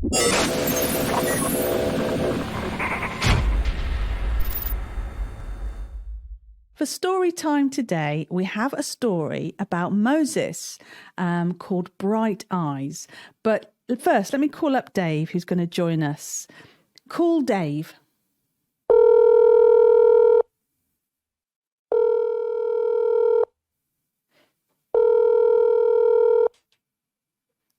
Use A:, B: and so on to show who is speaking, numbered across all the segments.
A: For story time today, we have a story about Moses called Bright Eyes. But first, let me call up Dave, who's going to join us. Call Dave.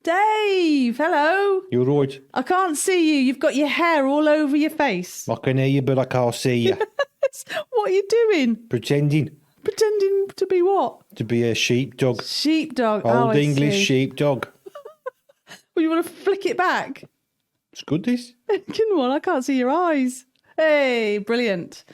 A: Dave, hello.
B: You're right.
A: I can't see you. You've got your hair all over your face.
B: I can hear you, but I can't see you.
A: What are you doing?
B: Pretending
A: Pretending to be what?
B: to be a sheepdog.
A: Sheepdog.
B: Old
A: I
B: English
A: see.
B: sheepdog.
A: Well, you want to flick it back?
B: It's good, this.
A: Come on, I can't see your eyes. Hey, brilliant.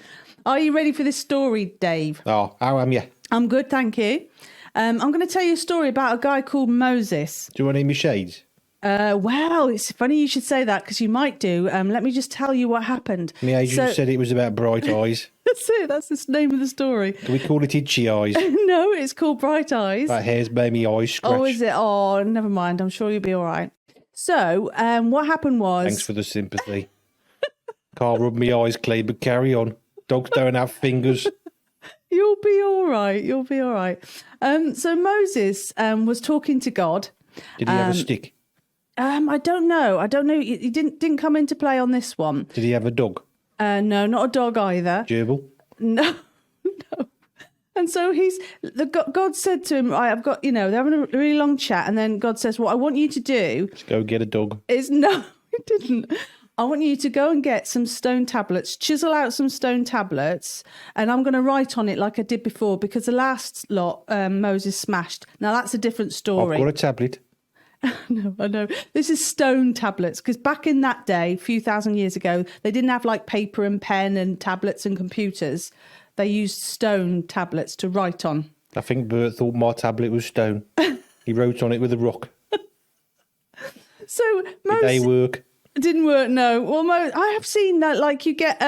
A: Are you ready for this story, Dave?
B: Oh, how am you?
A: I'm good, thank you. I'm going to tell you a story about a guy called Moses.
B: Do you want any of my shades?
A: Well, it's funny you should say that because you might do. Let me just tell you what happened.
B: My agent said it was about bright eyes.
A: That's it. That's the name of the story.
B: Do we call it itchy eyes?
A: No, it's called Bright Eyes.
B: That hair's made me eyes scratch.
A: Oh, is it? Oh, never mind. I'm sure you'll be all right. So, what happened was...
B: Thanks for the sympathy. Can't rub my eyes clean, but carry on. Dogs don't have fingers.
A: You'll be all right. You'll be all right. So Moses was talking to God.
B: Did he have a stick?
A: I don't know. He didn't come into play on this one.
B: Did he have a dog?
A: No, not a dog either.
B: Gerbil?
A: No. And so God said to him, right, I've got, they're having a really long chat. And then God says, what I want you to do
B: Just go get a dog.
A: is, no, he didn't. I want you to go and get some stone tablets, chisel out some stone tablets, and I'm going to write on it like I did before, because the last lot Moses smashed. Now, that's a different story.
B: I've got a tablet.
A: No, I know. This is stone tablets, because back in that day, a few thousand years ago, they didn't have like paper and pen and tablets and computers. They used stone tablets to write on.
B: I think Bert thought my tablet was stone. He wrote on it with a rock.
A: So
B: Did they work?
A: It didn't work, no. Well, I have seen that, like, you get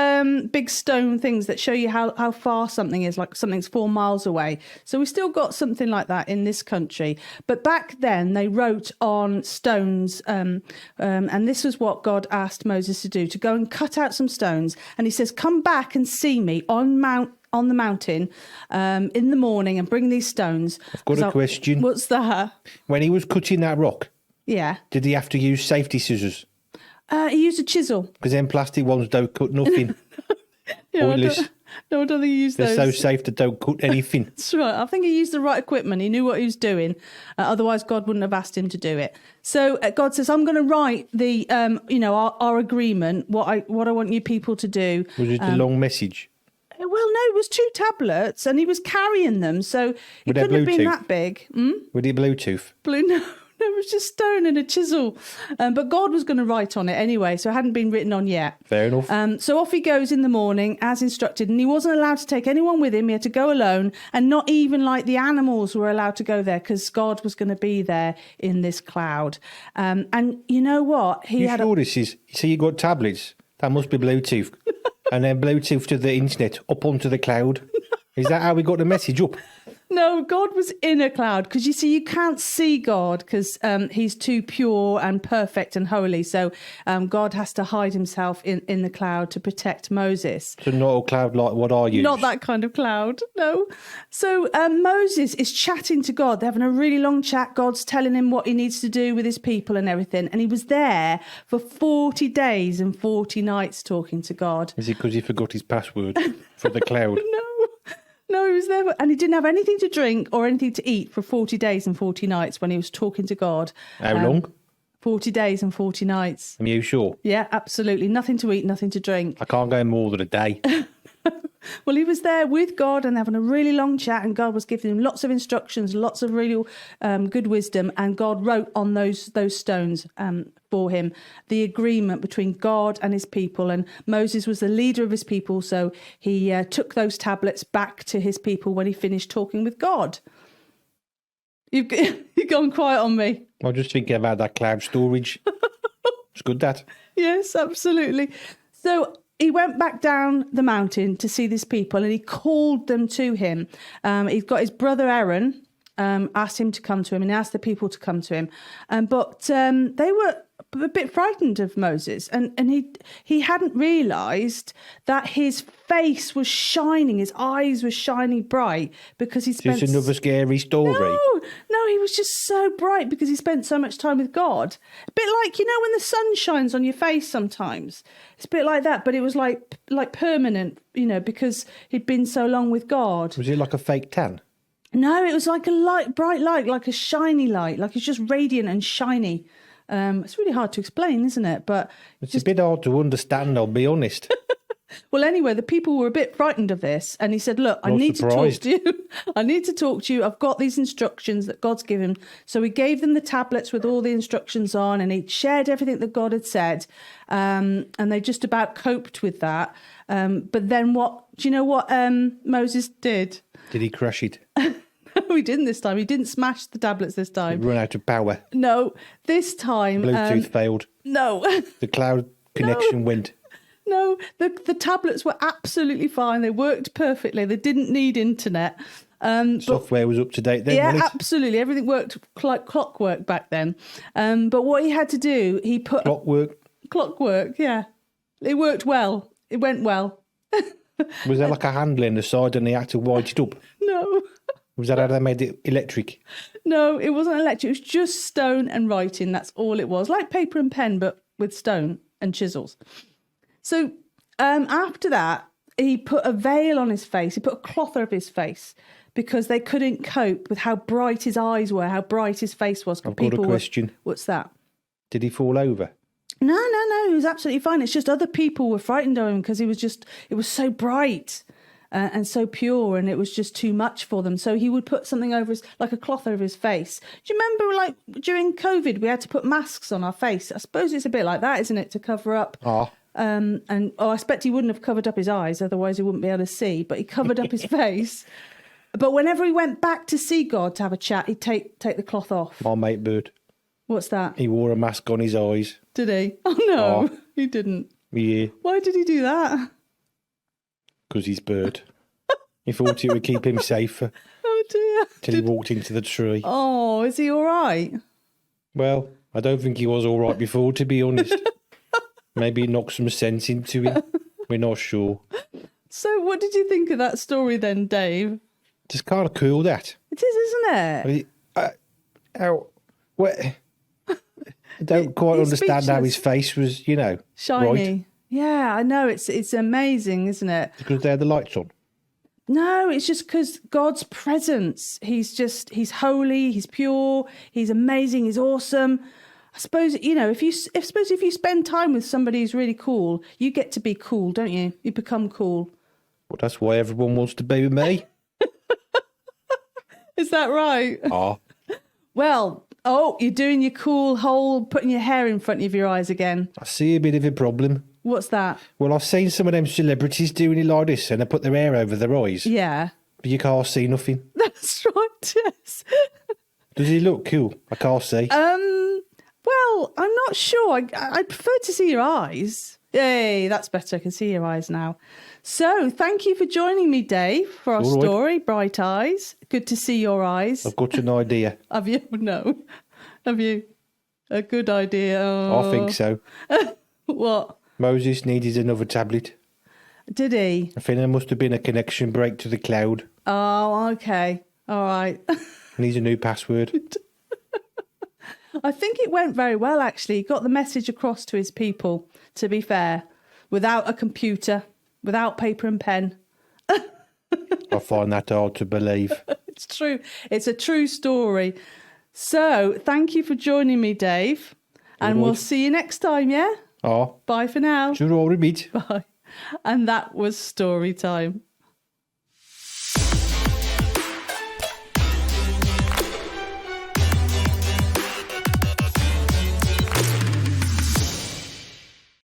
A: big stone things that show you how far something is, like something's 4 miles away. So we still got something like that in this country. But back then, they wrote on stones, and this was what God asked Moses to do, to go and cut out some stones. And he says, come back and see me on the mountain in the morning and bring these stones.
B: I've got a question.
A: What's that?
B: When he was cutting that rock,
A: Yeah.
B: did he have to use safety scissors?
A: He used a chisel.
B: Because them plastic ones don't cut nothing.
A: Yeah, I
B: Pointless.
A: don't think he used
B: They're
A: those.
B: so safe they don't cut anything.
A: That's right. I think he used the right equipment. He knew what he was doing. Otherwise, God wouldn't have asked him to do it. So God says, I'm going to write the, our agreement, what I want you people to do.
B: Was it a long message?
A: Well, no, it was 2 tablets and he was carrying them. So it
B: Were they
A: couldn't have been
B: Bluetooth?
A: that big.
B: With it Bluetooth?
A: No, it was just stone and a chisel. But God was going to write on it anyway, so it hadn't been written on yet.
B: Fair enough.
A: So off he goes in the morning, as instructed, and he wasn't allowed to take anyone with him. He had to go alone, and not even like the animals were allowed to go there, because God was going to be there in this cloud. And you know what?
B: You see you got tablets? That must be Bluetooth. And then Bluetooth to the internet, up onto the cloud. Is that how we got the message up?
A: No, God was in a cloud, because you see, you can't see God because he's too pure and perfect and holy. So God has to hide himself in the cloud to protect Moses.
B: So not a cloud like what I use?
A: Not that kind of cloud, no. So Moses is chatting to God. They're having a really long chat. God's telling him what he needs to do with his people and everything. And he was there for 40 days and 40 nights talking to God.
B: Is it because he forgot his password for the cloud?
A: No, he was there, and he didn't have anything to drink or anything to eat for 40 days and 40 nights when he was talking to God.
B: How long?
A: 40 days and 40 nights.
B: Are you sure?
A: Yeah, absolutely. Nothing to eat, nothing to drink.
B: I can't go more than a day.
A: Well, he was there with God and having a really long chat, and God was giving him lots of instructions, lots of really good wisdom, and God wrote on those stones for him the agreement between God and his people. And Moses was the leader of his people, so he took those tablets back to his people when he finished talking with God. You've gone quiet on me.
B: I was just thinking about that cloud storage. It's good, that.
A: Yes, absolutely. So he went back down the mountain to see these people, and he called them to him. He's got his brother Aaron, asked him to come to him, and asked the people to come to him. But they were a bit frightened of Moses, and he hadn't realised that his face was shining, his eyes were shining bright because he spent.
B: Just another scary story.
A: No, he was just so bright because he spent so much time with God. A bit like, when the sun shines on your face sometimes. It's a bit like that, but it was like permanent, because he'd been so long with God.
B: Was it like a fake tan?
A: No, it was like a bright light, like a shiny light, like it's just radiant and shiny. It's really hard to explain, isn't it? But
B: it's a bit hard to understand, I'll be honest.
A: Well, anyway, the people were a bit frightened of this, and he said, look, I need to talk to you. I need to talk to you. I've got these instructions that God's given. So he gave them the tablets with all the instructions on, and he shared everything that God had said, and they just about coped with that. But then do you know what Moses did?
B: Did he crush it?
A: No, he didn't this time. He didn't smash the tablets this time.
B: Run out of power.
A: No, this time...
B: Bluetooth failed.
A: No.
B: The cloud connection went.
A: No, the tablets were absolutely fine. They worked perfectly. They didn't need internet.
B: Software was up to date then,
A: yeah,
B: wasn't it?
A: absolutely. Everything worked like clockwork back then. But what he had to do, he put... Clockwork, yeah. It worked well. It went well.
B: Was there like a handle in the side and they had to wide it up?
A: No.
B: Was that how they made it electric?
A: No, it wasn't electric. It was just stone and writing. That's all it was. Like paper and pen, but with stone and chisels. So after that, he put a veil on his face. He put a cloth over his face because they couldn't cope with how bright his eyes were, how bright his face was.
B: I've got a question.
A: What's that?
B: Did he fall over?
A: No. He was absolutely fine. It's just other people were frightened of him because it was so bright and so pure, and it was just too much for them. So he would put something over like a cloth over his face. Do you remember, like during COVID, we had to put masks on our face? I suppose it's a bit like that, isn't it, to cover up? I expect he wouldn't have covered up his eyes, otherwise he wouldn't be able to see, but he covered up his face. But whenever he went back to see God to have a chat, he'd take the cloth off.
B: My mate Bird.
A: What's that?
B: He wore a mask on his eyes.
A: Did he? Oh, no, he didn't.
B: Yeah.
A: Why did he do that?
B: Because he's Bird. He thought it would keep him safer.
A: Oh, dear.
B: Till he walked into the tree.
A: Oh, is he all right?
B: Well, I don't think he was all right before, to be honest. Maybe it knocked some sense into him. We're not sure.
A: So what did you think of that story then, Dave?
B: It's kind of cool, that.
A: It is, isn't
B: it? I don't quite understand how his face was,
A: shiny.
B: Right.
A: Yeah, I know. It's amazing, isn't it?
B: Because they had the lights on.
A: No, it's just because God's presence. He's holy, he's pure, he's amazing, he's awesome. I suppose, if you spend time with somebody who's really cool, you get to be cool, don't you? You become cool.
B: Well, that's why everyone wants to be with me.
A: Is that right? Well, you're doing your cool whole, putting your hair in front of your eyes again.
B: I see a bit of a problem.
A: What's that?
B: Well, I've seen some of them celebrities doing it like this, and they put their hair over their eyes.
A: Yeah.
B: But you can't see nothing.
A: That's right, yes.
B: Does he look cool? I can't see.
A: Well, I'm not sure. I prefer to see your eyes. Yay, that's better. I can see your eyes now. So, thank you for joining me, Dave, for our story, Bright Eyes. Good to see your eyes.
B: I've got an idea.
A: Have you? No. Have you? A good idea.
B: I think so.
A: What?
B: Moses needed another tablet.
A: Did he?
B: I think there must have been a connection break to the cloud.
A: Oh, okay. All right.
B: Needs a new password.
A: I think it went very well, actually. He got the message across to his people, to be fair, without a computer, without paper and pen.
B: I find that hard to believe.
A: It's true. It's a true story. So, thank you for joining me, Dave. And we'll see you next time, yeah?
B: Bye
A: for now.
B: Bye.
A: Bye. And that was story time.